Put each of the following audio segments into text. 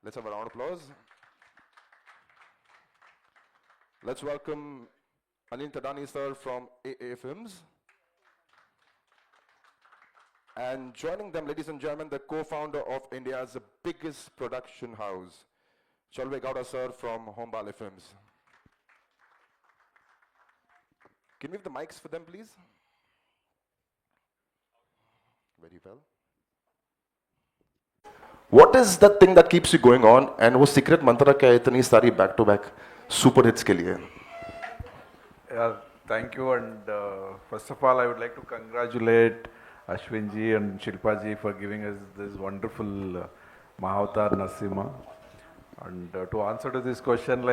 Let's have a round of applause. Let's welcome Anil Tadani sir from AA Films. And joining them, ladies and gentlemen, the co-founder of India's biggest production house, Chalve Gowda sir from Hombale Films. Can we have the mics for them, please? Very well. What is that thing that keeps you going on? And वो secret mantra क्या है इतनी सारी back-to-back super hits के लिए? Yeah, thank you. And first of all, I would like to congratulate Ashwin ji and Shilpa ji for giving us this wonderful Mahavatar Narsimha. And to answer to this question,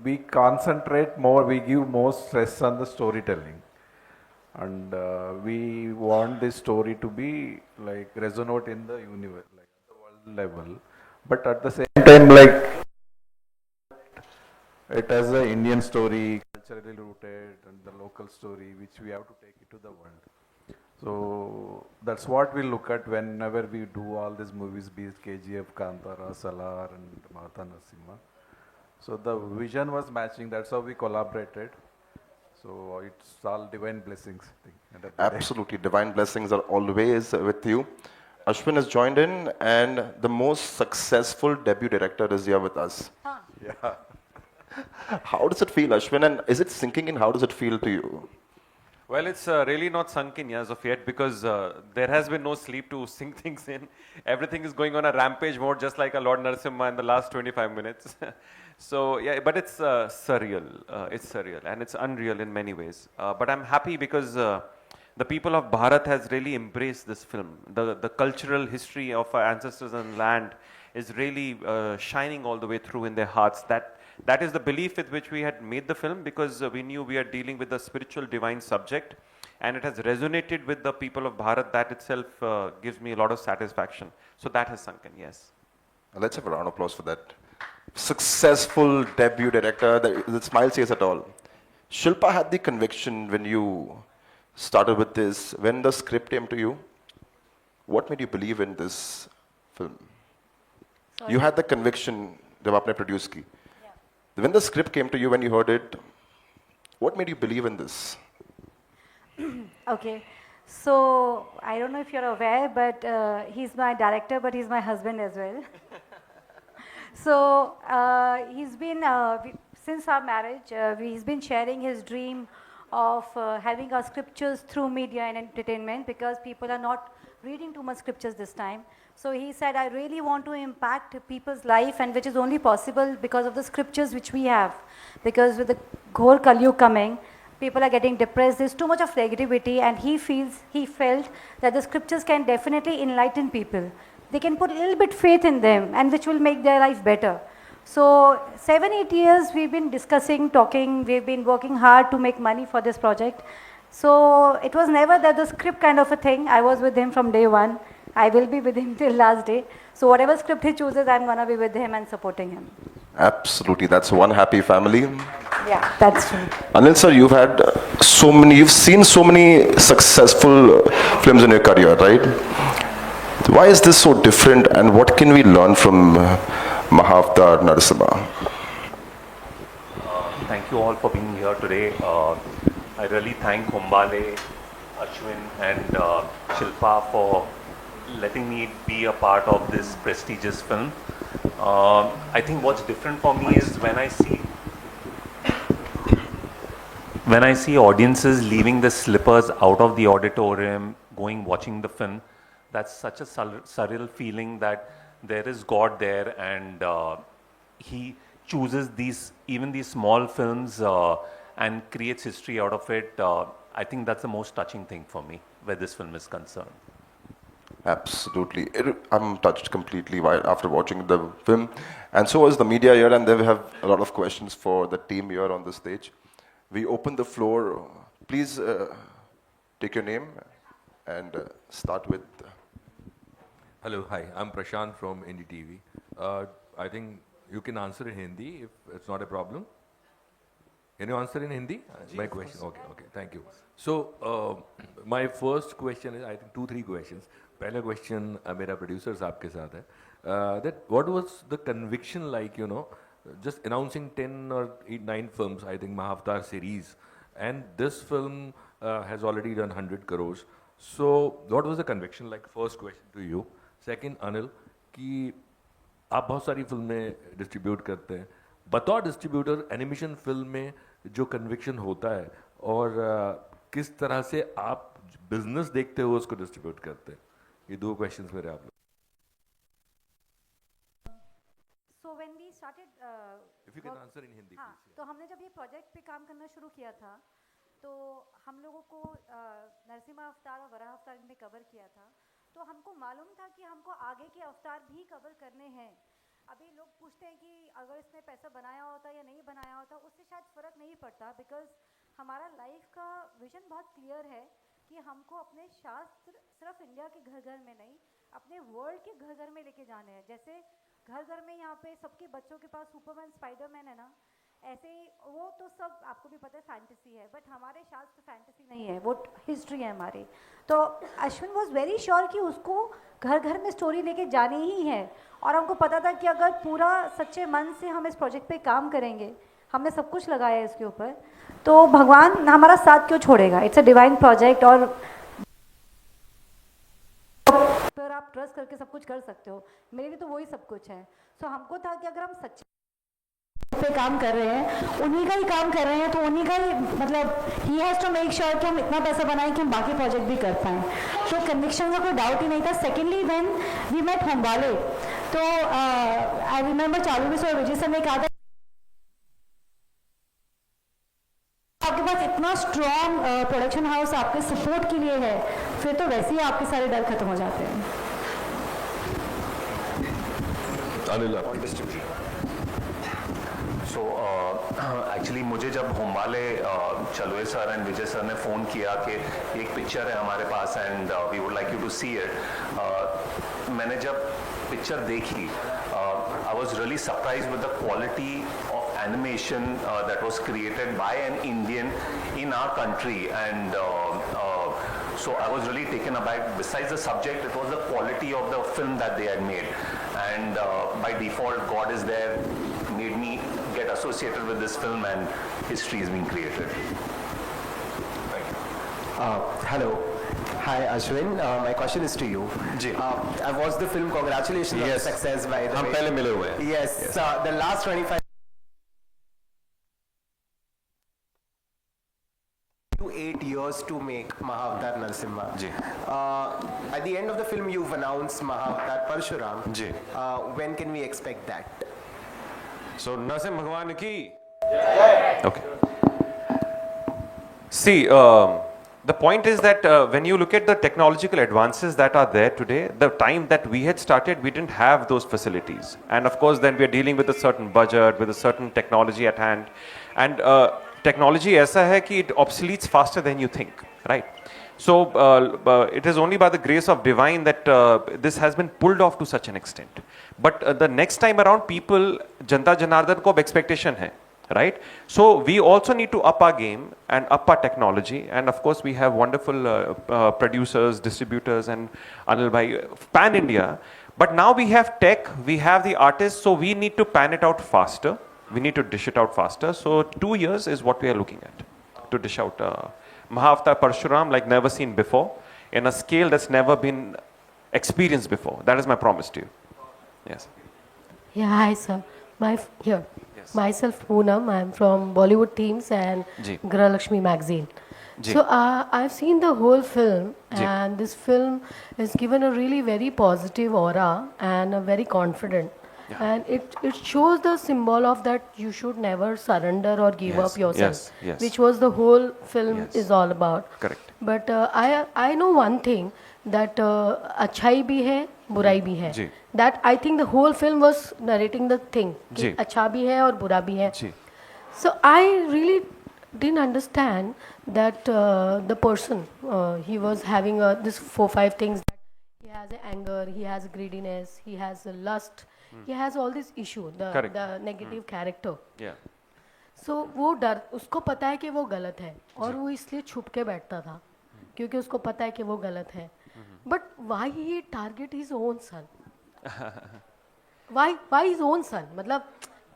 we concentrate more, we give more stress on the storytelling. And we want this story to be like resonate in the universe, like at the world level. But at the same time, like it has an Indian story, culturally rooted, and the local story, which we have to take it to the world. So that's what we look at whenever we do all these movies, be it KGF, Kantara, Salar, and Mahavatar Narsimha. So the vision was matching. That's how we collaborated. So it's all divine blessings. I think, end of the day. Absolutely, divine blessings are always with you. Ashwin has joined in, and the most successful debut director is here with us. Yeah. How does it feel, Ashwin? And is it sinking in? How does it feel to you? Well, it's really not sunk in as of yet because there has been no sleep to sink things in. Everything is going on a rampage mode, just like a Lord Narasimha in the last 25 minutes. So yeah, but it's surreal. It's surreal and it's unreal in many ways. But I'm happy because the people of Bharat has really embraced this film. The cultural history of our ancestors and land is really shining all the way through in their hearts. That is the belief with which we had made the film, because we knew we are dealing with a spiritual divine subject, and it has resonated with the people of Bharat. That itself gives me a lot of satisfaction. So that has sunk in, yes. Let's have a round of applause for that. Successful debut director, the smile says it all. Shilpa had the conviction when you started with this, when the script came to you. What made you believe in this film? Sorry? You had the conviction जब आपने produce की. When the script came to you, when you heard it, what made you believe in this? Okay, so I don't know if you're aware, but he's my director, but he's my husband as well. So he's been, since our marriage, he's been sharing his dream of having our scriptures through media and entertainment, because people are not reading too much scriptures this time. So he said, I really want to impact people's life, and which is only possible because of the scriptures which we have. Because with the Ghor Kalyu coming, people are getting depressed, there's too much of negativity, and he felt that the scriptures can definitely enlighten people. They can put a little bit faith in them, and which will make their life better. So 7-8 years we've been discussing, talking, we've been working hard to make money for this project. So it was never that the script kind of a thing. I was with him from day one. I will be with him till last day. So whatever script he chooses, I'm gonna be with him and supporting him. Absolutely, that's one happy family. Yeah, that's true. Anil sir, you've seen so many successful films in your career, right? Why is this so different, and what can we learn from Mahavatar Narasimha? Thank you all for being here today. I really thank Hombale, Ashwin and Shilpa for letting me be a part of this prestigious film. I think what's different for me is when I see audiences leaving the slippers out of the auditorium, watching the film. That's such a surreal feeling that there is God there, and he chooses even these small films and creates history out of it. I think that's the most touching thing for me where this film is concerned. Absolutely. I'm touched completely after watching the film. And so is the media here, and they have a lot of questions for the team here on the stage. We open the floor. Please take your name and start with... Hello, hi, I'm Prashant from NDTV. I think you can answer in Hindi if it's not a problem. Can you answer in Hindi? My question. Okay, thank you. So, my first question is, I think 2-3 questions. पहला question मेरा producer साहब के साथ है. That what was the conviction like, you know, just announcing 10 or 9 films, I think Mahavatar series, and this film has already done 100 crores. So, what was the conviction like? First question to you. Second, Anil, कि आप बहुत सारी फिल्में distribute करते हैं, बतौर distributor animation film में जो कन्विक्शन होता है और किस तरह से आप बिजनेस देखते हो उसको डिस्ट्रीब्यूट करते हैं, ये 2 क्वेश्चंस मेरे आप लोग. So when we started, if you can answer in Hindi हाँ, तो हमने जब ये प्रोजेक्ट पे काम करना शुरू किया था, तो हम लोगों को नरसिम्हा अवतार और वराह अवतार में कवर किया था, तो हमको मालूम था कि हमको आगे के अवतार भी कवर करने हैं. अभी लोग पूछते हैं कि अगर इसने पैसा बनाया होता या नहीं बनाया होता, उससे शायद फ़र्क नहीं पड़ता, बिकॉज हमारा लाइफ का विजन बहुत क्लियर है कि हमको अपने शास्त्र सिर्फ इंडिया के घर घर में नहीं, अपने वर्ल्ड के घर घर में लेके जाने हैं. जैसे घर घर में यहाँ पे सबके बच्चों के पास सुपरमैन स्पाइडरमैन है ना, ऐसे ही वो तो सब आपको भी पता है फैंटेसी है, बट हमारे शास्त्र फैंटेसी नहीं है, वो हिस्ट्री है हमारी. तो अश्विन वॉज वेरी श्योर कि उसको घर घर में स्टोरी लेके जानी ही है, और हमको पता था कि अगर पूरा सच्चे मन से हम इस प्रोजेक्ट पे काम करेंगे, हमने सब कुछ लगाया है इसके ऊपर, तो भगवान हमारा साथ क्यों छोड़ेगा. इट्स अ डिवाइन प्रोजेक्ट, और पर आप ट्रस्ट करके सब कुछ कर सकते हो. मेरे लिए तो वही सब कुछ है. सो हमको था कि अगर हम सच्चे पे काम कर रहे हैं, उन्हीं का ही काम कर रहे हैं, तो उन्हीं का ही मतलब ही हैज़ टू मेक श्योर कि हम इतना पैसा बनाएं कि हम बाकी प्रोजेक्ट भी कर पाएँ. तो कन्विक्शन का कोई डाउट ही नहीं था. सेकेंडली व्हेन वी मेट होमवाले, तो आई रिमेंबर चालू में विजय सर ने कहा था आपके पास इतना स्ट्रॉन्ग प्रोडक्शन हाउस आपके सपोर्ट के लिए है, फिर तो वैसे ही आपके सारे डर खत्म हो जाते हैं. अनिल, सो एक्चुअली मुझे जब होमवाले चलुए सर एंड विजय सर ने फ़ोन किया कि एक पिक्चर है हमारे पास and we would like you to see it, मैंने जब पिक्चर देखी, I was really surprise with the quality of animation that was created by an Indian in our country. And so I was really taken aback. Besides the subject, it was the quality of the film that they had made, and by default God is there made me get associated with this film, and history is being created. Thank you. Hello. Hi Ashwin, my question is to you. जी. I watched the film. Congratulations on the success, by the हम way. पहले मिले हुए हैं. Yes, the last 25 to 8 years to make Mahavatar Narsimha. Ji. At the end of the film, you've announced Mahavatar Parshuram. Ji. When can we expect that? So, Narasimha Bhagwan ki. Okay. See, the point is that when you look at the technological advances that are there today, the time that we had started, we didn't have those facilities. And of course, then we are dealing with a certain budget, with a certain technology at hand. And technology ऐसा है कि it obsoletes faster than you think, right? So it is only by the grace of divine that this has been pulled off to such an extent. But the next time around, people, Janta Janardhan ko ab expectation hai, right? So we also need to up our game and up our technology. And of course, we have wonderful producers, distributors, and Anil Bhai, pan India. But now we have tech, we have the artists, so we need to pan it out faster. We need to dish it out faster. So 2 years is what we are looking at to dish out Mahavatar Parshuram like never seen before, in a scale that's never been experienced before. That is my promise to you. Yes. Yeah, hi sir. Here. Yes. Myself Poonam. I'm from Bollywood Teams and Ji. Gralakshmi magazine. Ji. So I've seen the whole film, Ji. and this film is given a really very positive aura and a very confident. Yeah. And it shows the symbol of that you should never surrender or give Yes, up yourself, yes, yes. which was the whole film Yes. is all about. Correct. But I know one thing, that अच्छाई भी है, बुराई भी है. जी. That I think the whole film was narrating the thing. कि जी. अच्छा भी है और बुरा भी है. जी. So I really didn't understand that the person he was having this 4-5 things. That he has anger, he has greediness, he has lust, he has all this issue, the Correct. the negative character. Yeah. सो वो डर, उसको पता है कि वो गलत है और वो इसलिए छुप के बैठता था क्योंकि उसको पता है कि वो गलत है. But why he target his own son? Why his own son? मतलब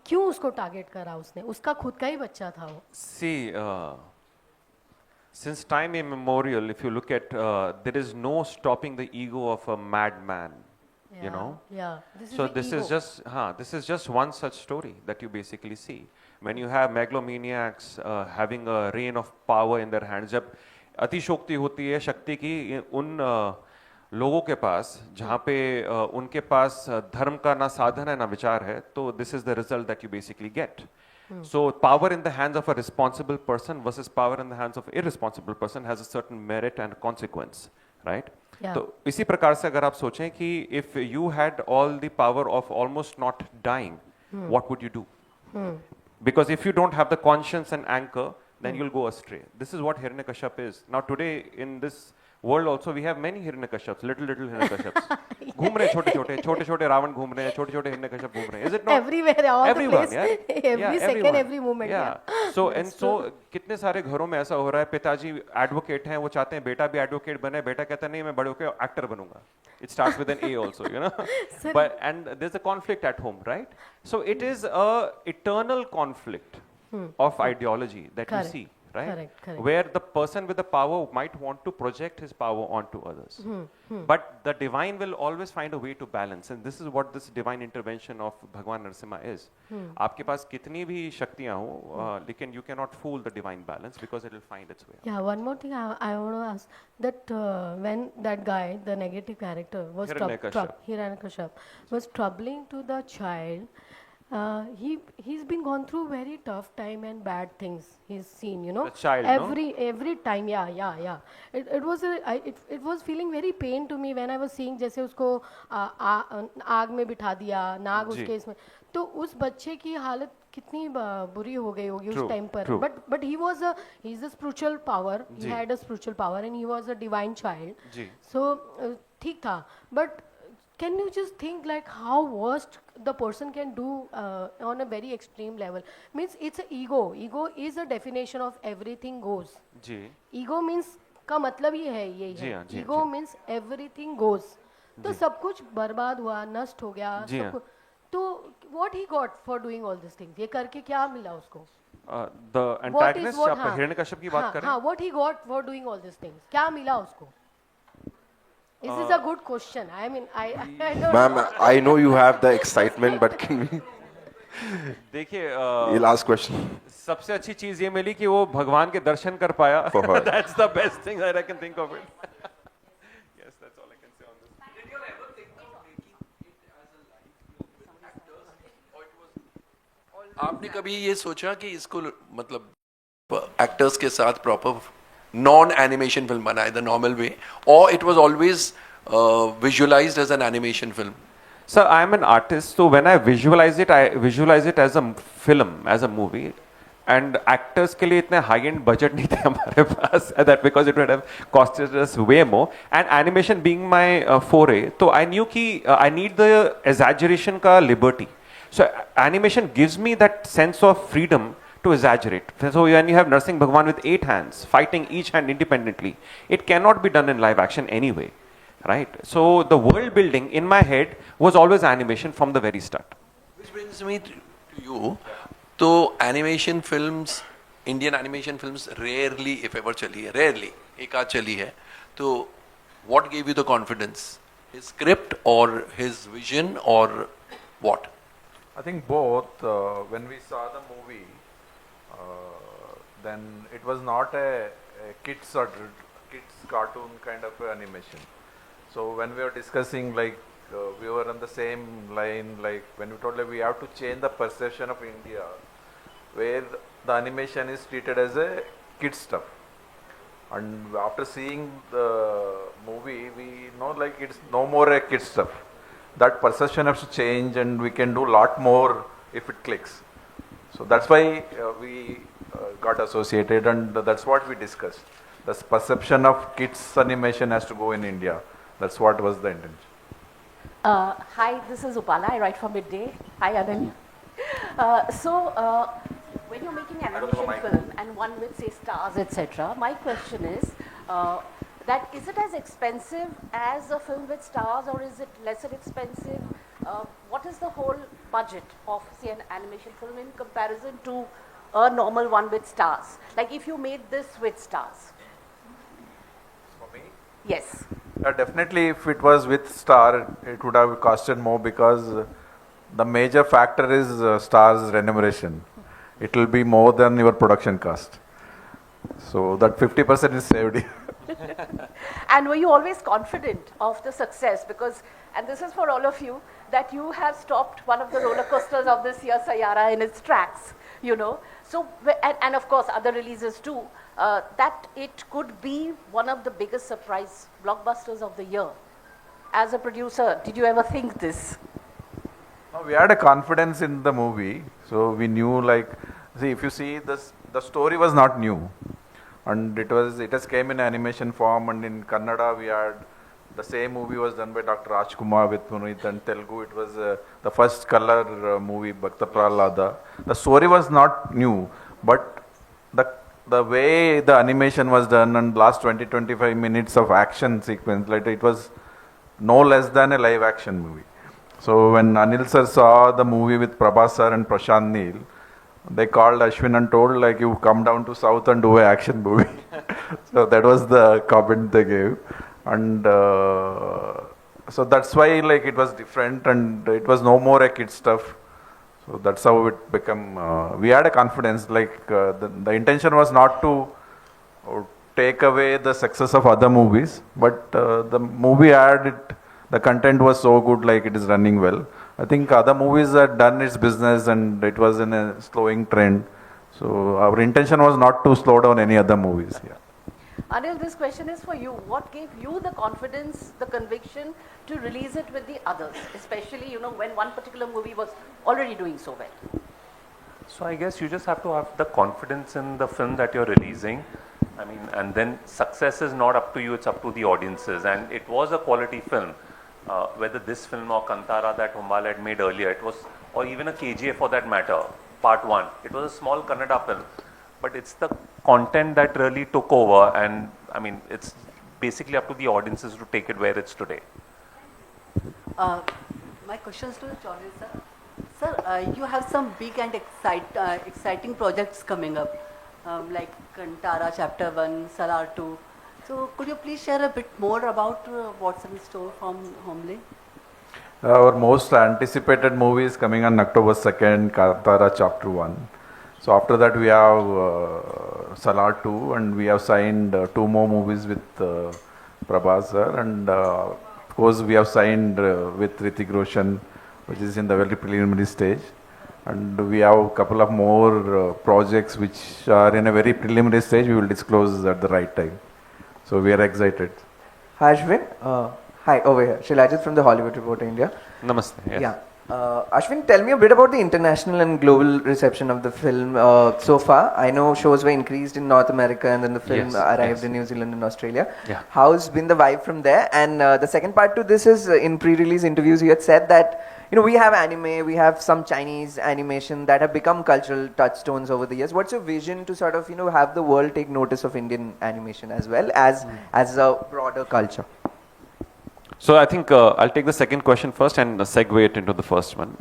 क्यों उसको टारगेट करा उसने? उसका खुद का ही बच्चा था वो. See, since time immemorial, if you look at, there is no stopping the ego of a madman, you know. Yeah, this So is the this ego. is just, this is just one such story that you basically see. When you have megalomaniacs having a reign of power in their hands, जब अतिशोक्ति होती है शक्ति की उन लोगों के पास जहाँ पे उनके पास धर्म का ना साधन है ना विचार है, तो this is the result that you basically get. So power in the hands of a responsible person versus power in the hands of irresponsible person has a certain merit and consequence, right? Yeah. तो इसी प्रकार से अगर आप सोचें कि if you had all the power of almost not dying, what would you do? Because if you don't have the conscience and anchor, then you'll go astray. This is what Hiranyakashipu is. Now today in this world also we have many Hiranyakaships, little Hiranyakaships. घूम रहे छोटे छोटे रावण घूम रहे हैं, छोटे हिरण्यकश्यप घूम रहे हैं. Is it not? Everywhere, all Everyone, the place, yeah. every Yeah, second, everyone. every moment. Yeah. So and so कितने सारे घरों में ऐसा हो रहा है, पिताजी एडवोकेट हैं, वो चाहते हैं बेटा भी एडवोकेट बने, बेटा कहता नहीं मैं बड़े होकर एक्टर बनूंगा. It starts with an A also, you know. But and there's a conflict at home, right? So it is a eternal conflict of ideology that Correct. you see, right? Correct. Where the person with the power might want to project his power onto others. But the divine will always find a way to balance, and this is what this divine intervention of Bhagwan Narasimha is. आपके पास कितनी भी शक्तियां हो, लेकिन you cannot fool the divine balance because it will find its way. Yeah, one more thing I want to ask, that when that guy, the negative character, was Hiranyakashipu was troubling to the child, he's been gone through very tough time and bad things he's seen, you know. The child, no? every time, yeah. It was feeling very pain to me when I was seeing जैसे उसको आग में बिठा दिया, नाग जी. उसके इसमें, तो उस बच्चे की हालत कितनी बुरी हो गई होगी True, उस टाइम पर. true. But he's a spiritual power. He ji. had a spiritual power and he was a divine child. Ji. So ठीक था. But can you just think like how worst the person can do on a very extreme level? Means it's a ego. Ego is a definition of everything goes. Ji. Ego means का मतलब ही है यही जी हाँ, है. जी हाँ, Ego जी. means everything goes. तो सब कुछ बर्बाद हुआ, नष्ट हो गया. जी सब हाँ. कुछ. तो what he got for doing all these things? ये करके क्या मिला उसको? The antagonist, आप हाँ, हिरण्यकश्यप की बात हाँ, कर रहे हाँ, हैं? what he got for doing all these things? क्या मिला उसको? This is a good question. I mean, I don't Ma'am, know. I know you have the excitement, but can we? देखिए ये last question. सबसे अच्छी चीज ये मिली कि वो भगवान के दर्शन कर पाया. For her. That's the best thing that I can think of it. Yes, that's all I can say on this. आपने कभी ये सोचा कि इसको मतलब एक्टर्स के साथ प्रॉपर नॉन एनिमेशन फिल्म बनाए द नॉर्मल वे, और it was always visualised as an animation film? Sir, I am an artist, so when I visualize it as a film, as a movie. And actors के लिए इतने high-end budget नहीं थे हमारे पास, that because it would have costed us way more. And animation being my foray, तो I knew कि I need the exaggeration का liberty. So animation gives me that sense of freedom to exaggerate. So when you have Narsingh Bhagwan with 8 hands fighting each hand independently, it cannot be done in live action anyway, right? So the world building in my head was always animation from the very start. Which brings me to you. तो animation films, Indian animation films rarely if ever चली है, rarely एक आध चली है. तो what give you the confidence? His script और his vision और what? I think both. When we saw the movie, then it was not a kids or kids cartoon kind of animation. So when we were discussing, like we were on the same line, like when we told like we have to change the perception of India, where the animation is treated as a kid stuff. And after seeing the movie, we know like it's no more a kid stuff. That perception has to change, and we can do a lot more if it clicks. So that's why we got associated, and that's what we discussed. The perception of kids animation has to go in India. That's what was the intention. Hi, this is Upala. I write for Midday. Hi, Ananya. when you're making animation film and one with say stars, etc., my question is that is it as expensive as a film with stars or is it lesser expensive? What is the whole budget of say an animation film in comparison to a normal one with stars? Like if you made this with stars. For me? Yes. Definitely, if it was with star, it would have costed more because the major factor is star's remuneration. It will be more than your production cost. So that 50% is saved. And were you always confident of the success? Because, and this is for all of you, that you have stopped one of the roller coasters of this year, Sayara, in its tracks, you know. So, and of course other releases too, that it could be one of the biggest surprise blockbusters of the year. As a producer, did you ever think this? No, we had a confidence in the movie, so we knew like, see, if you see this, the story was not new, and it has came in animation form, and in Kannada we had the same movie was done by Dr. Rajkumar with Puneet, and Telugu it was the first color movie, Bhakta Prahlada. The story was not new, but the way the animation was done and last 20-25 minutes of action sequence, like it was no less than a live action movie. So when Anil sir saw the movie with Prabhas sir and Prashant Neel, they called Ashwin and told like, you come down to South and do an action movie. So that was the comment they gave. And so that's why like it was different and it was no more a kid stuff. So that's how it became, we had a confidence like the intention was not to take away the success of other movies, but the movie had it, the content was so good, like it is running well. I think other movies had done its business and it was in a slowing trend. So our intention was not to slow down any other movies. Yeah. Anil, this question is for you. What gave you the confidence, the conviction to release it with the others, especially, you know, when one particular movie was already doing so well? So I guess you just have to have the confidence in the film that you're releasing. I mean, and then success is not up to you, it's up to the audiences. And it was a quality film. Whether this film or Kantara that Humbal had made earlier, it was, or even a KGF for that matter, part 1. It was a small Kannada film, but it's the content that really took over, and I mean, it's basically up to the audiences to take it where it's today. My questions to Chaudhary sir. Sir, you have some big and exciting projects coming up, like Kantara Chapter 1, Salar 2. So could you please share a bit more about what's in store from Homely? Our most anticipated movie is coming on October 2nd, Kantara Chapter 1. So after that we have Salar 2 and we have signed 2 more movies with Prabhas sir, and of course we have signed with Hrithik Roshan, which is in the very preliminary stage, and we have a couple of more projects which are in a very preliminary stage. We will disclose at the right time. So we are excited. Hi Ashwin. Hi, over here. Shilajit from the Hollywood Reporter India. Namaste. Yes. Yeah. Ashwin, tell me a bit about the international and global reception of the film so far. I know shows were increased in North America and then the film arrived in New Zealand and Australia. Yeah. How's been the vibe from there? And the second part to this is in pre-release interviews you had said that, you know, we have anime, we have some Chinese animation that have become cultural touchstones over the years. What's your vision to sort of, you know, have the world take notice of Indian animation as well as a broader culture? So I think I'll take the second question first and segue it into the first one.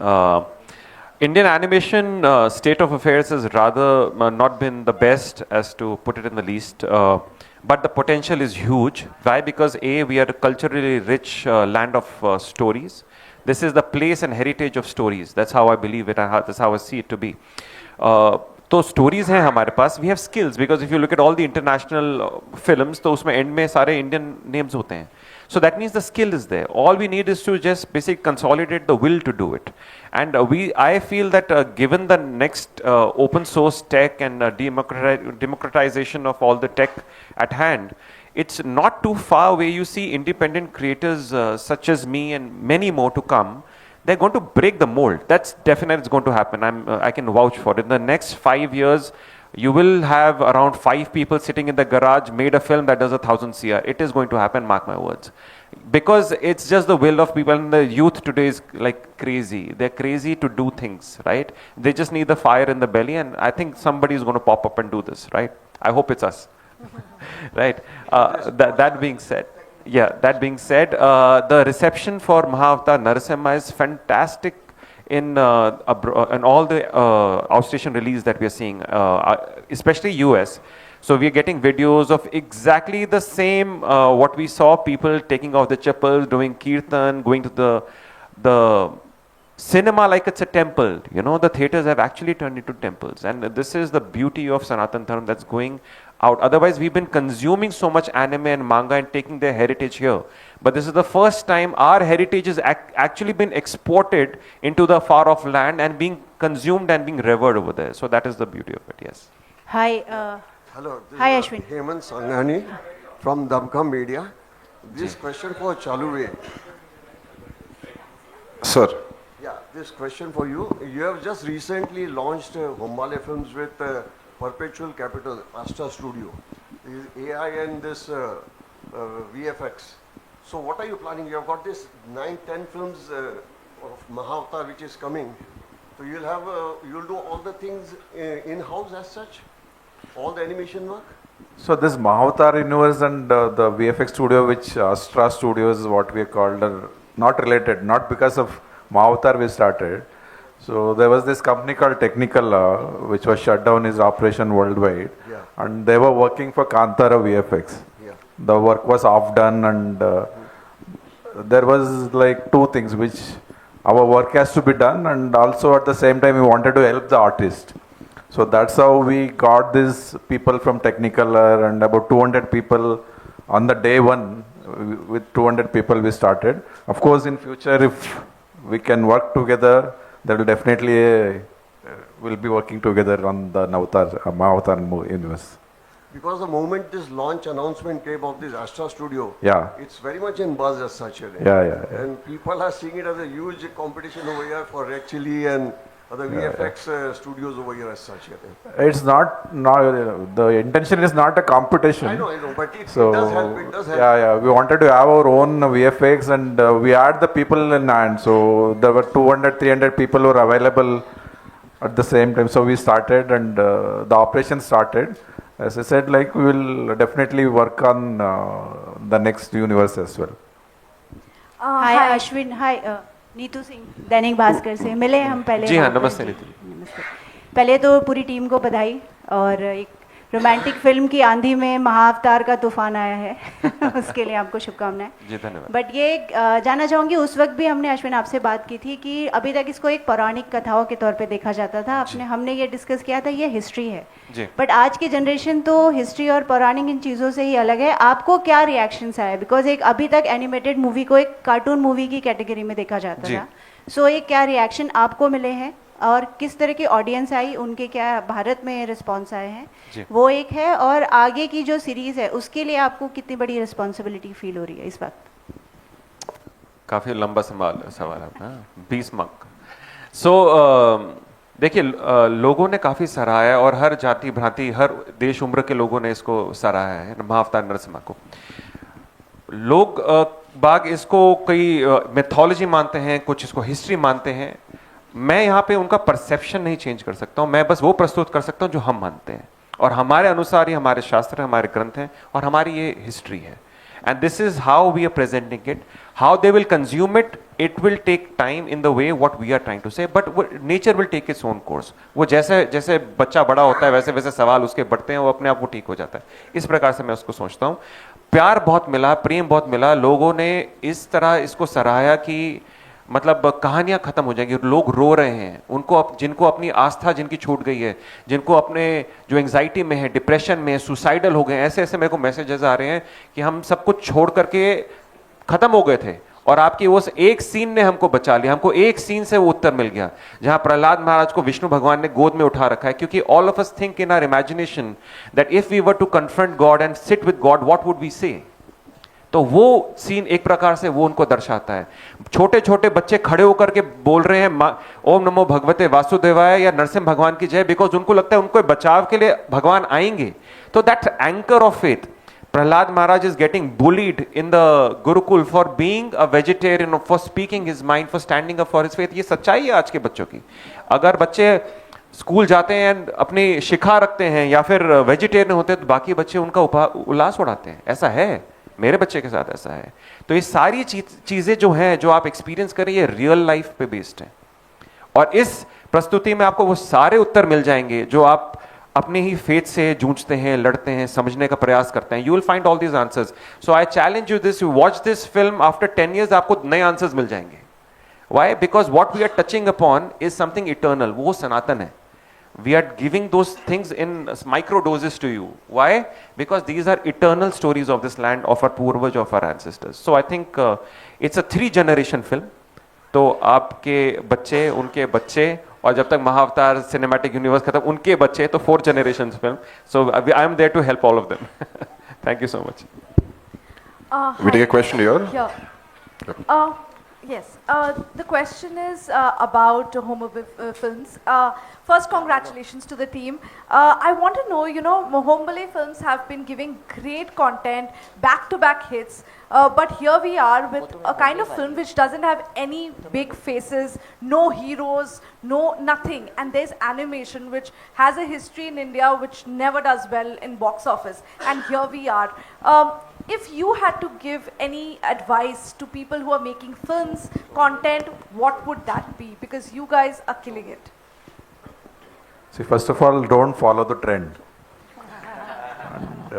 Indian animation state of affairs has rather not been the best, as to put it in the least, but the potential is huge. Why? Because A, we are a culturally rich land of stories. This is the place and heritage of stories. That's how I believe it, that's how I see it to be. तो stories हैं हमारे पास. We have skills, because if you look at all the international films, तो उसमें end में सारे Indian names होते हैं. So that means the skill is there. All we need is to just basically consolidate the will to do it. And I feel that given the next open source tech and democratization of all the tech at hand, it's not too far away. You see independent creators such as me and many more to come. They're going to break the mold. That's definitely going to happen. I can vouch for it. In the next 5 years, You will have around 5 people sitting in the garage made a film that does 1,000 CR. It is going to happen, mark my words. Because it's just the will of people, and the youth today is like crazy. They're crazy to do things, right? They just need the fire in the belly, and I think somebody is going to pop up and do this, right? I hope it's us. Right? That being said, the reception for Mahavatar Narasimha is fantastic in all the outstation release that we are seeing, especially US. So we are getting videos of exactly the same what we saw, people taking off the chappals, doing kirtan, going to the cinema like it's a temple. You know, the theaters have actually turned into temples, and this is the beauty of Sanatan Dharma that's going out. Otherwise, we've been consuming so much anime and manga and taking their heritage here. But this is the first time our heritage has actually been exported into the far off land and being consumed and being revered over there. So that is the beauty of it, yes. Hi. Hello. Hi, Ashwin. Hemant Sanghani from Damka Media. This question for Chaluve. Sir. Yeah, this question for you. You have just recently launched Hombale Films with Perpetual Capital, Astra Studio. This AI and this VFX. So what are you planning? You have got this 9-10 films of Mahavatar which is coming. So you'll do all the things in-house as such? All the animation work? So this Mahavatar universe and the VFX studio, which Astra Studios is what we called, are not related, not because of Mahavatar we started. So there was this company called Technicolor, which was shut down its operation worldwide, and they were working for Kantara VFX. The work was half done, and there was like two things which our work has to be done, and also at the same time we wanted to help the artist. So that's how we got these people from Technicolor, and about 200 people on the day one. With 200 people we started. Of course, in future, if we can work together, there will definitely we'll be working together on the Mahavatar universe. Because the moment this launch announcement came of this Astra Studio, it's very much in buzz as such. And people are seeing it as a huge competition over here for Red Chilli and other VFX studios over here as such. It's not, the intention is not a competition. I know, but it does help. It does help. We wanted to have our own VFX, and we had the people in hand. So there were 200, 300 people who were available at the same time. So we started, and the operation started. As I said, like, we will definitely work on the next universe as well. Hi, Ashwin. Hi. Neetu Singh, Dainik Bhaskar से मिले हम पहले। जी हाँ, नमस्ते नीतू। नमस्ते। पहले तो पूरी टीम को बधाई, और एक रोमांटिक फिल्म की आंधी में महाअवतार का तूफान आया है उसके लिए आपको शुभकामनाएं। जी धन्यवाद। बट ये जानना चाहूँगी, उस वक्त भी हमने अश्विन आपसे बात की थी कि अभी तक इसको एक पौराणिक कथाओं के तौर पे देखा जाता था। हमने ये डिस्कस किया था, ये हिस्ट्री है, बट आज की जनरेशन तो हिस्ट्री और पौराणिक इन चीज़ों से ही अलग है। आपको क्या रिएक्शंस आए? बिकॉज एक अभी तक एनिमेटेड मूवी को एक कार्टून मूवी की कैटेगरी में देखा जाता था। सो एक क्या रिएक्शन आपको मिले हैं, और किस तरह की ऑडियंस आई, उनके क्या भारत में रिस्पॉन्स आए हैं, वो एक है। और आगे की जो सीरीज़ है उसके लिए आपको कितनी बड़ी रिस्पॉन्सिबिलिटी फील हो रही है इस वक्त? काफ़ी लंबा सवाल आपका, 20 मार्क। सो देखिए, लोगों ने काफ़ी सराहा, और हर जाति भ्रांति, हर देश उम्र के लोगों ने इसको सराहा है, महाअवतार नरसिम्हा को। लोग बाग इसको कई मिथोलॉजी मानते हैं, कुछ इसको हिस्ट्री मानते हैं। मैं यहाँ पे उनका परसेप्शन नहीं चेंज कर सकता हूँ, मैं बस वो प्रस्तुत कर सकता हूँ जो हम मानते हैं, और हमारे अनुसार ही हमारे शास्त्र, हमारे ग्रंथ हैं, और हमारी ये हिस्ट्री है। And this is how we are presenting it. How they will consume it, it will take time in the way what we are trying to say, but nature will take its own course. वो जैसे जैसे बच्चा बड़ा होता है, वैसे वैसे सवाल उसके बढ़ते हैं, वो अपने आप वो ठीक हो जाता है। इस प्रकार से मैं उसको सोचता हूँ। प्यार बहुत मिला, प्रेम बहुत मिला, लोगों ने इस तरह इसको सराहा कि मतलब कहानियां खत्म हो जाएंगी, लोग रो रहे हैं, उनको जिनको अपनी आस्था जिनकी छूट गई है, जिनको अपने जो एंग्जाइटी में है, डिप्रेशन में है, सुसाइडल हो गए, ऐसे ऐसे मेरे को मैसेजेस आ रहे हैं कि हम सब कुछ छोड़ करके खत्म हो गए थे, और आपकी उस एक सीन ने हमको बचा लिया। हमको एक सीन से वो उत्तर मिल गया जहां प्रहलाद महाराज को विष्णु भगवान ने गोद में उठा रखा है, क्योंकि all of us think in our imagination that if we were to confront God and sit with God, what would we say? तो वो सीन एक प्रकार से वो उनको दर्शाता है। छोटे छोटे बच्चे खड़े होकर के बोल रहे हैं ओम नमो भगवते वासुदेवाय या नरसिम्हा भगवान की जय, बिकॉज उनको लगता है उनको बचाव के लिए भगवान आएंगे। तो that anchor of faith, Prahlad Maharaj is getting bullied in the Gurukul for being a vegetarian, for speaking his mind, for standing up for his faith. ये सच्चाई है आज के बच्चों की। अगर बच्चे स्कूल जाते हैं अपनी शिखा रखते हैं या फिर वेजिटेरियन होते हैं तो बाकी बच्चे उनका उल्लास उड़ाते हैं। ऐसा है, मेरे बच्चे के साथ ऐसा है। तो ये सारी चीजें जो हैं, जो आप एक्सपीरियंस करें, ये रियल लाइफ पे बेस्ड है। और इस प्रस्तुति में आपको वो सारे उत्तर मिल जाएंगे जो आप अपने ही फेथ से जूझते हैं, लड़ते हैं, समझने का प्रयास करते हैं। You will find all these answers. So I challenge you this, you watch this film after 10 years, आपको नए आंसर्स मिल जाएंगे। Why? Because what we are touching upon is something eternal, वो सनातन है। We are giving those things in micro doses to you. Why? Because these are eternal stories of this land, of our purvaj, of our ancestors. So I think it's a 3-generation film. तो आपके बच्चे, उनके बच्चे, और जब तक महाअवतार cinematic universe खत्म, उनके बच्चे, तो 4 generations film. So I am there to help all of them. Thank you so much. We take a question here. Yeah. Yes, the question is about Homable Films. First, congratulations to the team. I want to know, you know, Hombale Films have been giving great content, back-to-back hits, but here we are with a kind of film which doesn't have any big faces, no heroes, no nothing, and there's animation which has a history in India which never does well in box office, and here we are. If you had to give any advice to people who are making films, content, what would that be? Because you guys are killing it. See, first of all, don't follow the trend. And,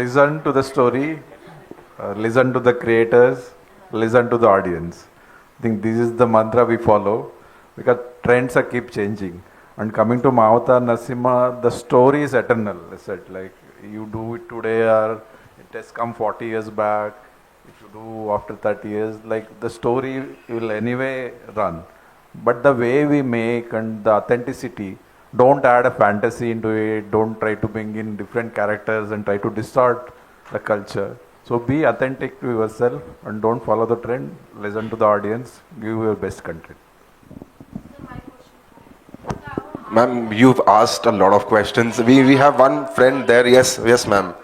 listen to the story, listen to the creators, listen to the audience. I think this is the mantra we follow because trends are keep changing. And coming to Mahavatar Narasimha, the story is eternal. I said, like, you do it today or it has come 40 years back. If you do after 30 years, like the story will anyway run. But the way we make and the authenticity, don't add a fantasy into it. Don't try to bring in different characters and try to distort the culture. So be authentic to yourself and don't follow the trend. Listen to the audience. Give your best content. Ma'am, you've asked a lot of questions. We have one friend there. Yes, ma'am.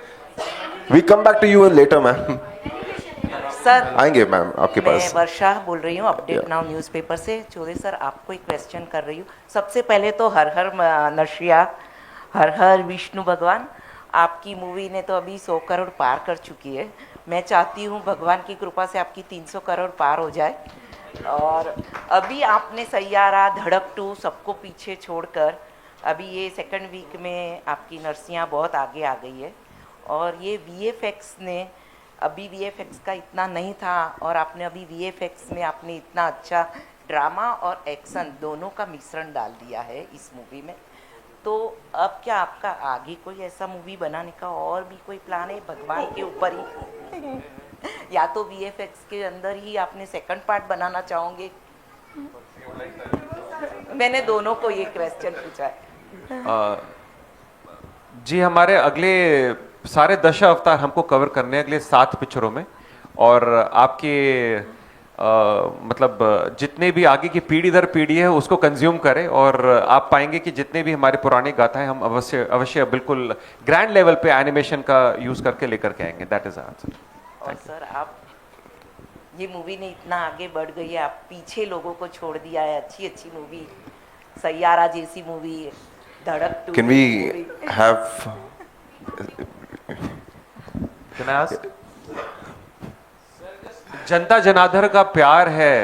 We come back to you later, ma'am. Sir आएंगे ma'am आपके पास। मैं वर्षा बोल रही हूँ update now newspaper से। Chaudhary sir, आपको एक question कर रही हूँ। सबसे पहले तो हर हर नरसिया, हर हर विष्णु भगवान। आपकी मूवी ने तो अभी 100 करोड़ पार कर चुकी है। मैं चाहती हूँ भगवान की कृपा से आपकी 300 करोड़ पार हो जाए। और अभी आपने सैयारा, धड़क 2 सबको पीछे छोड़कर अभी ये सेकंड वीक में आपकी नरसिया बहुत आगे आ गई है। और ये VFX ने, अभी VFX का इतना नहीं था और आपने अभी VFX में आपने इतना अच्छा ड्रामा और एक्शन दोनों का मिश्रण डाल दिया है इस मूवी में। तो अब क्या आपका आगे कोई ऐसा मूवी बनाने का और भी कोई प्लान है भगवान के ऊपर ही? या तो VFX के अंदर ही आपने सेकंड पार्ट बनाना चाहोगे? मैंने दोनों को ये क्वेश्चन पूछा है। जी, हमारे अगले सारे 10 अवतार हमको कवर करने हैं अगले 7 पिक्चरों में। और आपके मतलब जितने भी आगे की पीढ़ी दर पीढ़ी है उसको कंज्यूम करें और आप पाएंगे कि जितने भी हमारे पुराने गाथा है हम अवश्य बिल्कुल ग्रैंड लेवल पे एनिमेशन का यूज करके लेकर के आएंगे। That is answer. और सर, आप ये मूवी ने इतना आगे बढ़ गई है, आप पीछे लोगों को छोड़ दिया है। अच्छी अच्छी मूवी, सैयारा जैसी मूवी, धड़क 2। Can we have? Can I ask? जनता जनार्दन का प्यार है।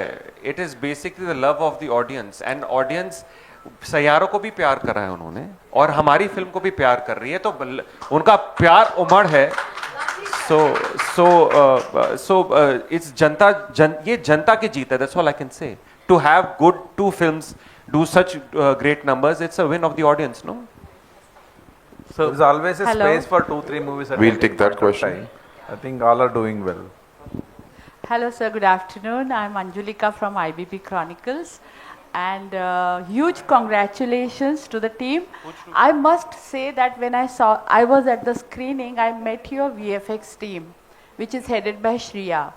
It is basically the love of the audience, and audience सैयारों को भी प्यार करा है उन्होंने और हमारी फिल्म को भी प्यार कर रही है। तो उनका प्यार उमड़ है। सो इट्स ये जनता की जीत है। That's all I can say. To have good 2 films do such great numbers, it's a win of the audience, no? So there's always a space for 2-3 movies. We'll take that question. I think all are doing well. Hello sir, good afternoon. I'm Anjulika from IBP Chronicles, and huge congratulations to the team. I must say that when I was at the screening, I met your VFX team, which is headed by Shriya.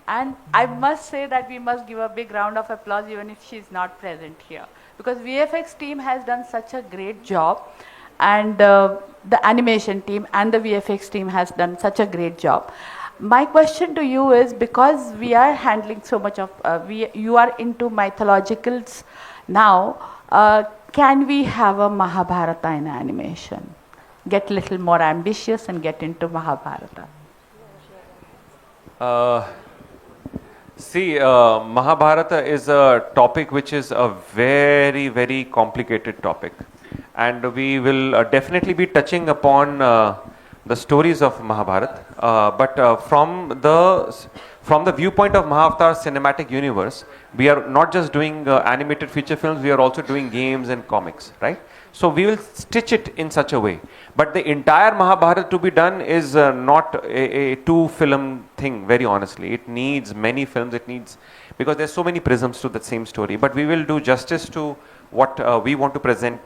And I must say that we must give a big round of applause even if she is not present here, because VFX team has done such a great job, and the animation team and the VFX team has done such a great job. My question to you is, because we are handling so much of, you are into mythologicals now, can we have a Mahabharata in animation? Get a little more ambitious and get into Mahabharata. See, Mahabharata is a topic which is a very, very complicated topic. And we will definitely be touching upon the stories of Mahabharata. But from the viewpoint of Mahavatar cinematic universe, we are not just doing animated feature films, we are also doing games and comics, right? So we will stitch it in such a way. But the entire Mahabharata to be done is not a two-film thing, very honestly. It needs many films, because there's so many prisms to that same story. But we will do justice to what we want to present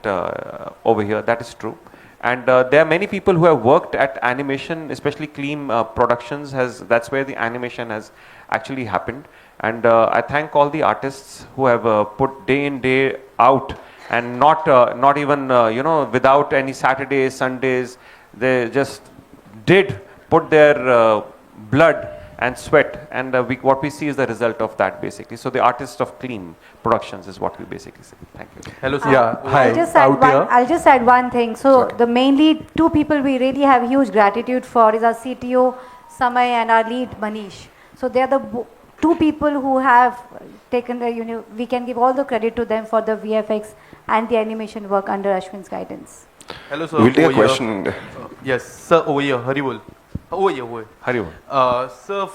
over here, that is true. And there are many people who have worked at animation, especially Clean Productions, that's where the animation has actually happened. And I thank all the artists who have put day in, day out, and not even without any Saturdays, Sundays. They just did put their blood and sweat, and what we see is the result of that, basically. So the artists of Clean Productions is what we basically say. Thank you. Hello, sir. Hi. I'll just add one thing. So the mainly two people we really have huge gratitude for is our CTO Samay and our lead Manish. So they are the two people who have taken the, we can give all the credit to them for the VFX and the animation work under Ashwin's guidance. Hello, sir. We'll take a question. Yes, sir, over here, Haribol. Over here. Haribol. Sir,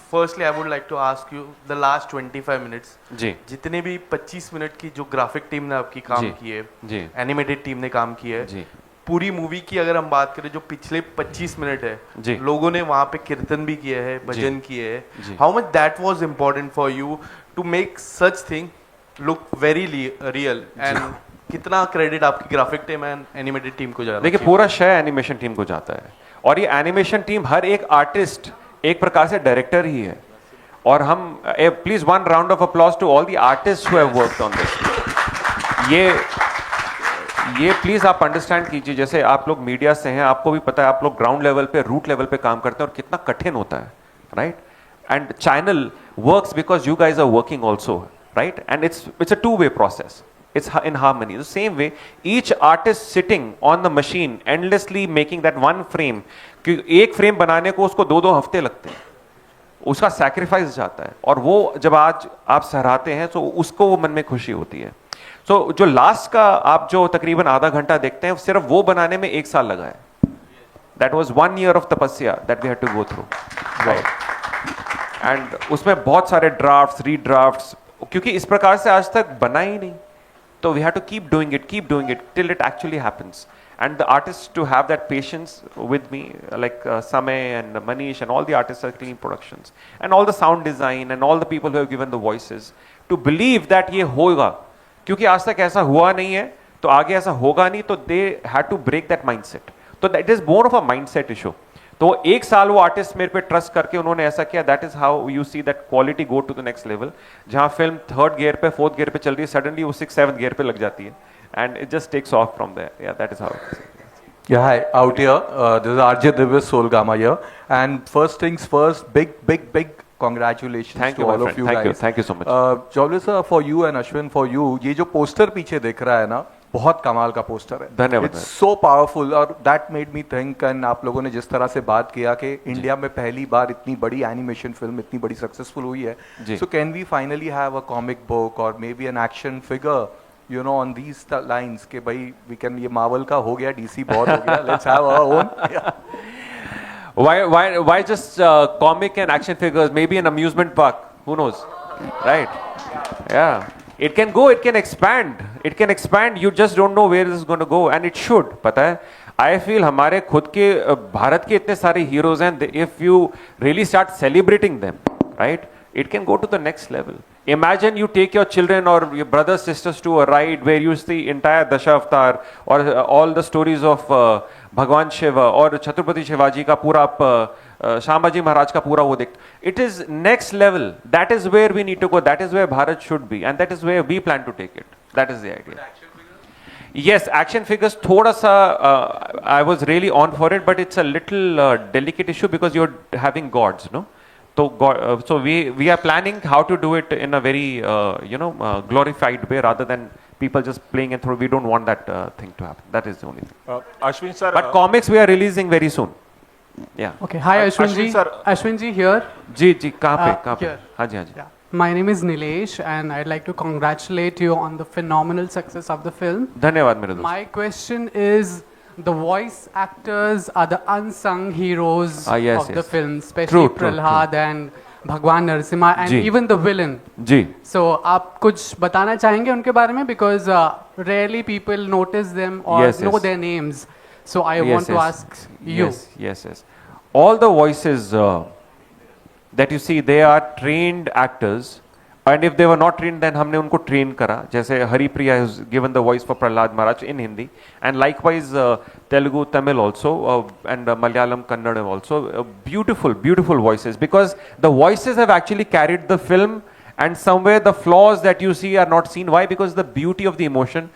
firstly, I would like to ask you, the last 25 minutes, जितने भी 25 minute की जो graphic team ने आपकी काम की है, animated team ने काम की है, पूरी मूवी की अगर हम बात करें जो पिछले 25 मिनट है, लोगों ने वहाँ पे कीर्तन भी किया है, भजन किए है, how much that was important for you to make such thing look very real, and कितना क्रेडिट आपकी graphic team and animated team को जा रहा है? देखिए, पूरा श्रेय एनिमेशन टीम को जाता है, और ये एनिमेशन टीम हर एक आर्टिस्ट एक प्रकार से डायरेक्टर ही है, और हम please one round of applause to all the artist who have worked on this. ये प्लीज आप अंडरस्टैंड कीजिए, जैसे आप लोग मीडिया से हैं, आपको भी पता है, आप लोग ग्राउंड लेवल पे, रूट लेवल पे काम करते हैं, और कितना कठिन होता है, right? And channel works because you guys are working also, right? And it's a two way process. It's in harmony. The same way, each artist sitting on the machine endlessly making that one frame. कि एक frame बनाने को उसको 2-2 हफ्ते लगते हैं, उसका sacrifice जाता है, और वो जब आज आप सराहते हैं तो उसको वो मन में खुशी होती है. So जो लास्ट का आप जो तकरीबन आधा घंटा देखते हैं, सिर्फ वो बनाने में 1 साल लगा है. That was 1 year of tapasya that we had to go through. Right. And उसमें बहुत सारे ड्राफ्ट्स, रीड्राफ्ट्स, क्योंकि इस प्रकार से आज तक बना ही नहीं. So we have to keep doing it till it actually happens. And the artists to have that patience with me, like Samay and Manish and all the artists at Clean Productions, and all the sound design and all the people who have given the voices, to believe that ये होगा, क्योंकि आज तक ऐसा हुआ नहीं है, तो आगे ऐसा होगा नहीं, तो they had to break that mindset. So that is more of a mindset issue. तो 1 साल वो आर्टिस्ट मेरे पे ट्रस्ट करके उन्होंने ऐसा किया. That is how you see that quality go to the next level. जहां फिल्म 3rd गियर पे 4th गियर पे चल रही है, सडनली वो 6th 7th गियर पे लग जाती है, and it just takes off from there. Yeah that is how it is. Yeah, hi, out here. This is RJ Divya Soul Gama here. And first things first, big congratulations to all of you guys. Thank you so much. Jolly sir, for you and Ashwin, for you, ये जो poster पीछे दिख रहा है ना, बहुत कमाल का पोस्टर है. धन्यवाद. It's so powerful, और that made me think, and आप लोगों ने जिस तरह से बात किया कि इंडिया में पहली बार इतनी बड़ी एनिमेशन फिल्म इतनी बड़ी सक्सेसफुल हुई है. So can we finally have a comic book or maybe an action figure, you know, on these lines के भाई we can, ये मार्वल का हो गया, DC बहुत हो गया, let's have our own. Why just comic and action figures? Maybe an amusement park. Who knows? Right? Yeah. It can go. It can expand. It can expand. You just don't know where this is going to go, and it should. पता है? I feel हमारे खुद के भारत के इतने सारे heroes हैं. If you really start celebrating them, right? It can go to the next level. Imagine you take your children or your brothers, sisters to a ride where you see entire Dasha Avatar or all the stories of भगवान शिव और छत्रपति शिवाजी का पूरा आप शामाजी महाराज का पूरा वो देखते, it is next level. That is where we need to go, that is where Bharat should be, and that is where we plan to take it. That is the idea. Yes, action figures thoda sa I was really on for it, but it's a little delicate issue because you're having gods, no? So so we are planning how to do it in a very glorified way rather than people just playing and through. We don't want that thing to happen. That is the only thing. Ashwin sir, but comics we are releasing very soon. Yeah. Okay. Hi Ashwin ji. Ashwin ji here. जी कहाँ पे? हाँ जी. Yeah. My name is Nilesh and I'd like to congratulate you on the phenomenal success of the film. धन्यवाद मेरे दोस्त. My question is, the voice actors are the unsung heroes of the film, especially Prahlad and Bhagwan Narasimha and even the villain. Ji. So आप कुछ बताना चाहेंगे उनके बारे में, because rarely people notice them or know their names. So I want to ask you. Yes. All the voices that you see, they are trained actors, and if they were not trained, then हमने उनको train करा. जैसे Haripriya has given the voice for Prahlad Maharaj in Hindi, and likewise Telugu, Tamil also, and Malayalam, Kannada also. Beautiful voices, because the voices have actually carried the film, and somewhere the flaws that you see are not seen. Why? Because the beauty of the emotion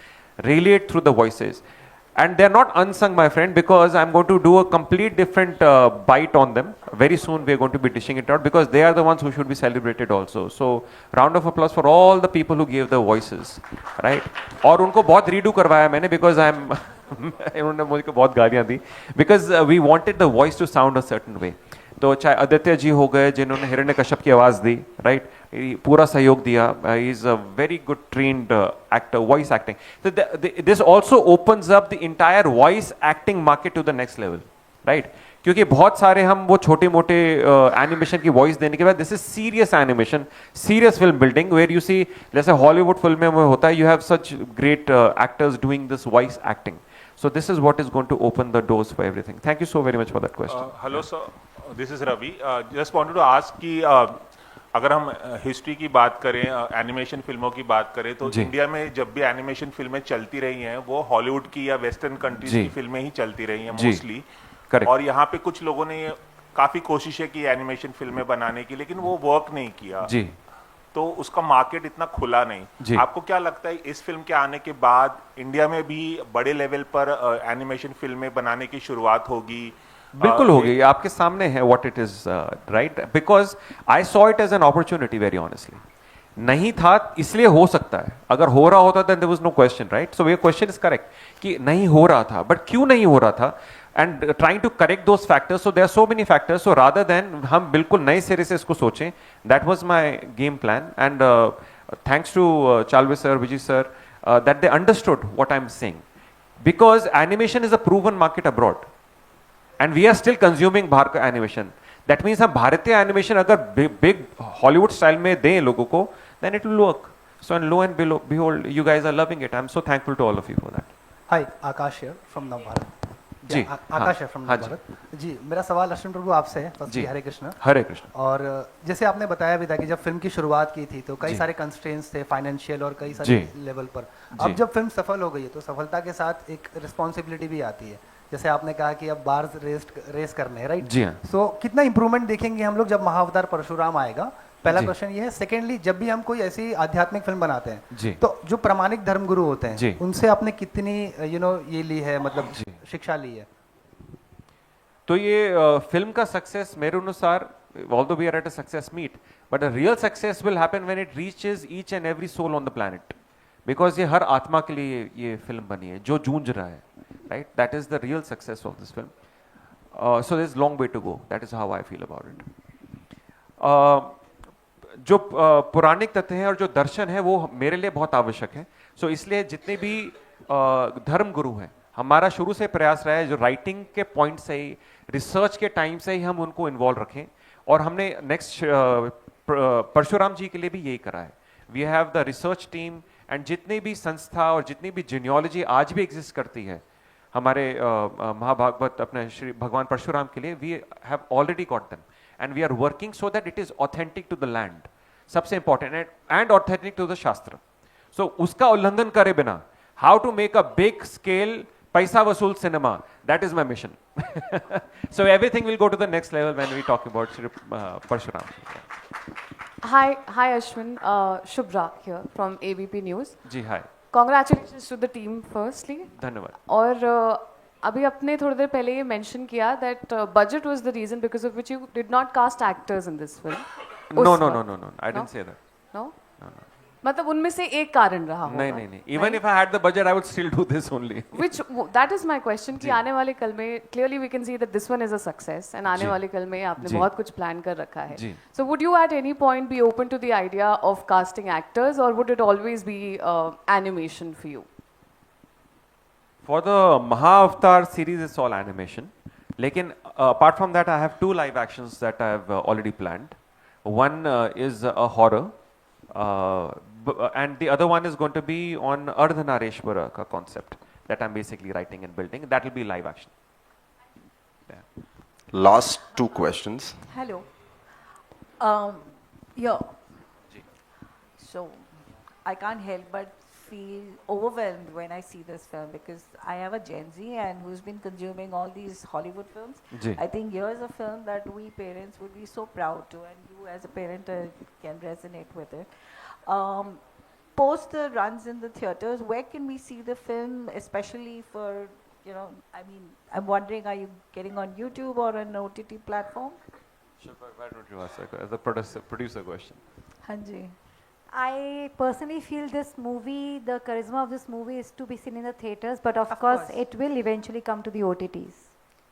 radiate through the voices. And they're not unsung, my friend, because I'm going to do a complete different bite on them. Very soon we're going to be dishing it out, because they are the ones who should be celebrated also. So, round of applause for all the people who gave the voices, right? और उनको बहुत redo करवाया मैंने, because उन्होंने मुझे बहुत गालियाँ दी, because we wanted the voice to sound a certain way. तो चाहे आदित्य जी हो गए जिन्होंने हिरण्यकश्यप की आवाज़ दी, राइट, पूरा सहयोग दिया. He is a very good trained actor, voice acting. तो this also opens up the entire voice acting market to the next level, right? क्योंकि बहुत सारे हम वो छोटे मोटे एनिमेशन की वॉइस देने के बाद, this is serious animation, serious film building, where you see जैसे हॉलीवुड फिल्म में होता है, you have such great actors doing this voice acting. So this is what is going to open the doors for everything. Thank you so very much for that question. Hello sir, this is Ravi. Just wanted to ask कि अगर हम history की बात करें, animation फिल्मों की बात करें, तो इंडिया में जब भी एनिमेशन फिल्में चलती रही हैं, वो हॉलीवुड की या वेस्टर्न कंट्रीज की फिल्में ही चलती रही हैं मोस्टली. और यहाँ पे कुछ लोगों ने काफी कोशिशें की एनिमेशन फिल्में बनाने की, लेकिन वो वर्क नहीं किया. तो उसका मार्केट इतना खुला नहीं. आपको क्या लगता है इस फिल्म के आने के बाद इंडिया में भी बड़े लेवल पर एनिमेशन फिल्में बनाने की शुरुआत होगी? बिल्कुल होगी, आपके सामने है what it is, right? Because I saw it as an opportunity, very honestly. नहीं था इसलिए हो सकता है, अगर हो रहा होता then there was no question, right? So your question is correct कि नहीं हो रहा था, बट क्यों नहीं हो रहा था, and trying to correct those factors. So there are so many factors. So rather than हम बिल्कुल नए सिरे से इसको सोचें, that was my game plan. And thanks to Chalve sir, Vijay sir, that they understood what I'm saying. Because animation is a proven market abroad. And we are still consuming Bharka animation. That means हम भारतीय animation अगर big Hollywood style में दें लोगों को, then it will work. So and lo and behold, you guys are loving it. I'm so thankful to all of you for that. Hi, Akash here from Navbharat. जी, आकाश है from Bharat जी. मेरा सवाल अश्विन प्रभु आपसे है. Firstly हरे कृष्ण. हरे कृष्ण. और जैसे आपने बताया भी था कि जब फिल्म की शुरुआत की थी तो कई सारे कंस्ट्रेंट्स थे फाइनेंशियल और कई सारे लेवल पर. अब जब फिल्म सफल हो गई है तो सफलता के साथ एक रिस्पॉन्सिबिलिटी भी आती है. जैसे आपने कहा कि अब बार्स रेस करने हैं, राइट? जी हाँ. सो कितना इंप्रूवमेंट देखेंगे हम लोग जब महाअवतार परशुराम आएगा? पहला क्वेश्चन ये है. सेकेंडली, जब भी हम कोई ऐसी आध्यात्मिक फिल्म बनाते हैं तो जो प्रामाणिक धर्मगुरु होते हैं उनसे आपने कितनी ये ली है, मतलब शिक्षा ली है? तो ये फिल्म का सक्सेस मेरे अनुसार, although we are at a success meet, but a real success will happen when it reaches each and every soul on the planet. Because ये हर आत्मा के लिए ये फिल्म बनी है जो जूझ रहा है, right? That is the real success of this film. So there's long way to go. That is how I feel about it. जो पुराणिक तथ्य हैं और जो दर्शन है वो मेरे लिए बहुत आवश्यक है. So इसलिए जितने भी धर्म गुरु हैं, हमारा शुरू से प्रयास रहा है जो राइटिंग के पॉइंट से ही, रिसर्च के टाइम से ही हम उनको इन्वॉल्व रखें. और हमने नेक्स्ट परशुराम जी के लिए भी यही करा है. We have the research team and जितनी भी संस्था और जितनी भी जीनियोलॉजी आज भी एग्जिस्ट करती है हमारे महाभागवत अपने श्री भगवान परशुराम के लिए, we have already got them and we are working so that it is authentic to the land, सबसे important, and authentic to the shastra. So उसका उल्लंघन करे बिना how to make a big scale Paisa Vasool cinema. That is my mission. So everything will go to the next level when we talk about Parshuram. Hi Ashwin. Shubhra here from AVP News. जी hi. Congratulations to the team firstly. धन्यवाद. और अभी आपने थोड़ी देर पहले ये mention किया that budget was the reason because of which you did not cast actors in this film. No. I didn't say that. No. मतलब उनमें से एक कारण रहा होगा. नहीं. Even if I had the budget, I would still do this only. Which that is my question कि आने वाले कल में clearly we can see that this one is a success and आने वाले कल में आपने बहुत कुछ plan कर रखा है. So would you at any point be open to the idea of casting actors or would it always be animation for you? For the Maha-Avatar series, it's all animation. Lekin apart from that, I have 2 live actions that I have already planned. One is a horror. And the other one is going to be on Ardhanareshwara ka concept that I'm basically writing and building. That will be live action. Yeah. Last 2 questions. Hello. So I can't help but feel overwhelmed when I see this film because I have a Gen Z and who's been consuming all these Hollywood films. I think here's a film that we parents would be so proud to, and you as a parent can resonate with it. Post the runs in the theaters, where can we see the film, especially for, I mean, I'm wondering, are you getting on YouTube or an OTT platform? Sure, why don't you ask as a producer question? Hanji. I personally feel this movie, the charisma of this movie is to be seen in the theaters, but of course it will eventually come to the OTTs.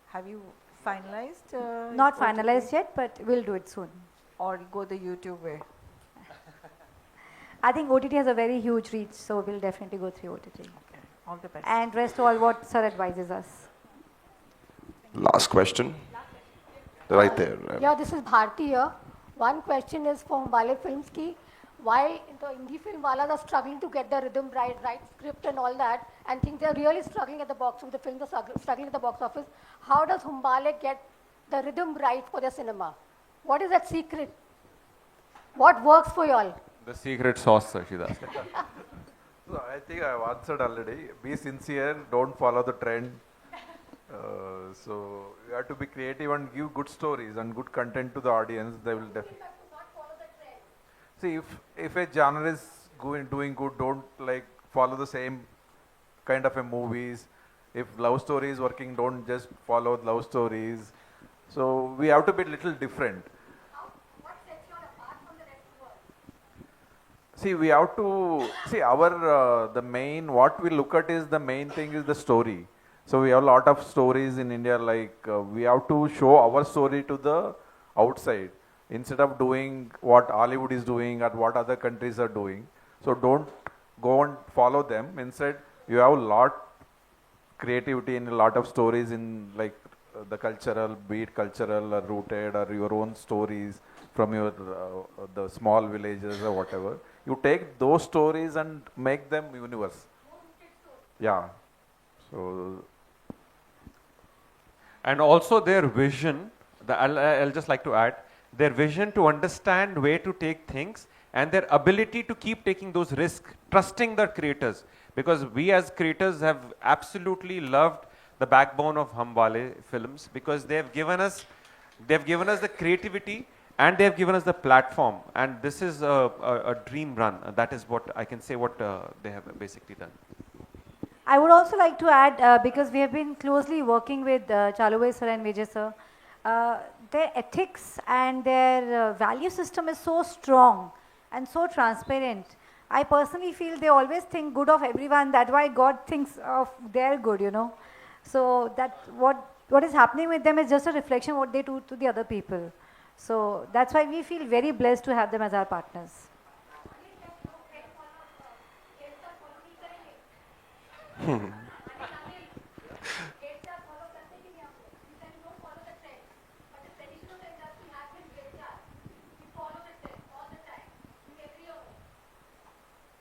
Have you finalized? Not OTT? finalized yet, but we'll do it soon. Or go the YouTube way? I think OTT has a very huge reach, so we'll definitely go through OTT. Okay. All the best. And rest all what Sir advises us. Last question. Right there. Yeah, this is Bharti here. One question is for Humbale Films ki why the indie film walas are struggling to get the rhythm right script and all that, and think they're really struggling at the box office. The films are struggling at the box office. How does Humbale get the rhythm right for their cinema? What is that secret? What works for y'all? The secret sauce, she's asking. So I think I've answered already. Be sincere, don't follow the trend. So you have to be creative and give good stories and good content to the audience. They will definitely. See, if a genre is doing good, don't follow the same kind of a movies. If love story is working, don't just follow love stories. So we have to be a little different. See, we have to see our the main what we look at is the main thing is the story. So we have a lot of stories in India. We have to show our story to the outside instead of doing what Hollywood is doing or what other countries are doing. So don't go and follow them. Instead, you have a lot creativity and a lot of stories in the cultural, be it cultural or rooted or your own stories from your the small villages or whatever. You take those stories and make them universe. Yeah. So. And also their vision, I'll just like to add, their vision to understand where to take things and their ability to keep taking those risks, trusting the creators. Because we as creators have absolutely loved the backbone of Humbale Films because they've given us the creativity and they've given us the platform. And this is a dream run. That is what I can say what they have basically done. I would also like to add, because we have been closely working with Chalubhai sir and Vijay sir, their ethics and their value system is so strong and so transparent. I personally feel they always think good of everyone. That's why God thinks of their good, So that what is happening with them is just a reflection of what they do to the other people. So that's why we feel very blessed to have them as our partners.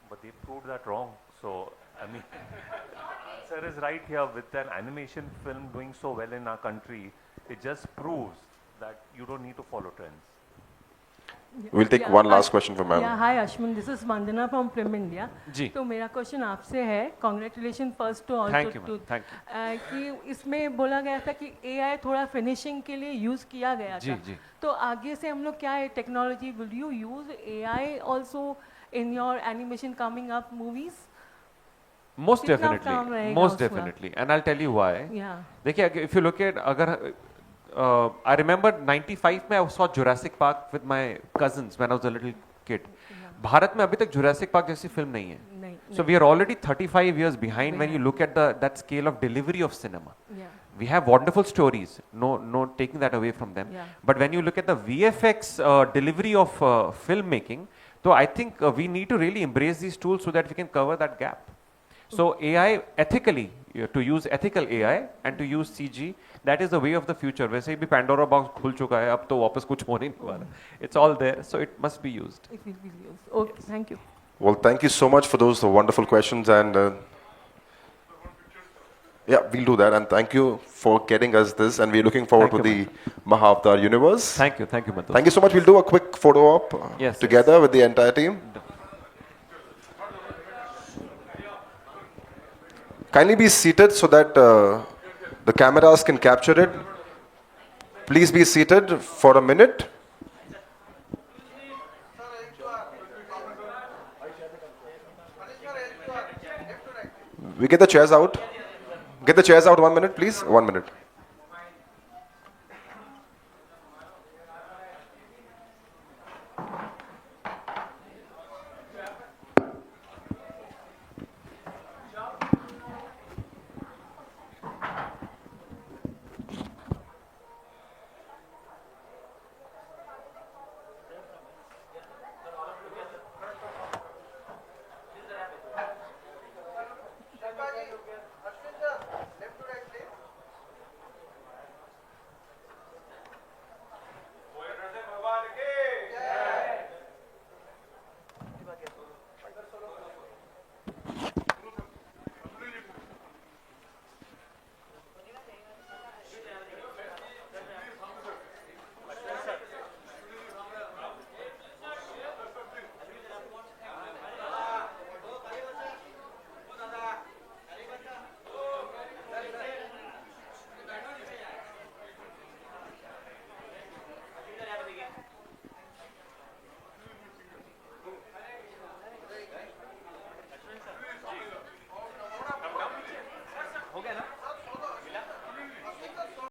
But they proved that wrong. So, I mean, answer is right here. With an animation film doing so well in our country, it just proves that you don't need to follow trends. We'll take one last question from ma'am. Yeah, hi Ashwin, this is Vandana from Film India. जी. तो मेरा question आपसे है, congratulations first to all Thank to, you, ma'am. Thank you. कि इसमें बोला गया था कि AI थोड़ा फिनिशिंग के लिए यूज किया गया जी, था. जी. तो आगे से हम लोग क्या है technology, will you use AI also in your animation coming up movies? Most कितना definitely, काम रहेगा most उसका? definitely, and I'll tell you why. Yeah. देखिए, if you look at अगर I remember 95 में I saw Jurassic Park with my cousins when I was a little kid. Bharat में अभी तक Jurassic Park जैसी फिल्म नहीं है. So we are already 35 years behind when you look at that scale of delivery of cinema. Yeah. We have wonderful stories, no taking that away from them. Yeah. But when you look at the VFX delivery of filmmaking, so I think we need to really embrace these tools so that we can cover that gap. So AI ethically, to use ethical AI and to use CG, that is the way of the future. वैसे ही भी Pandora box खुल चुका है, अब तो वापस कुछ होने नहीं वाला. It's all there, so it must be used. It will be used. Okay, thank you. Well, thank you so much for those wonderful questions, and yeah, we'll do that. And thank you for getting us this, and we're looking forward to the Mahavatar universe. Thank you, Madhu. Thank you so much. We'll do a quick photo op together with the entire team. Kindly be seated so that the cameras can capture it. Please be seated for a minute. We get the chairs out. Get the chairs out 1 minute, please. 1 minute.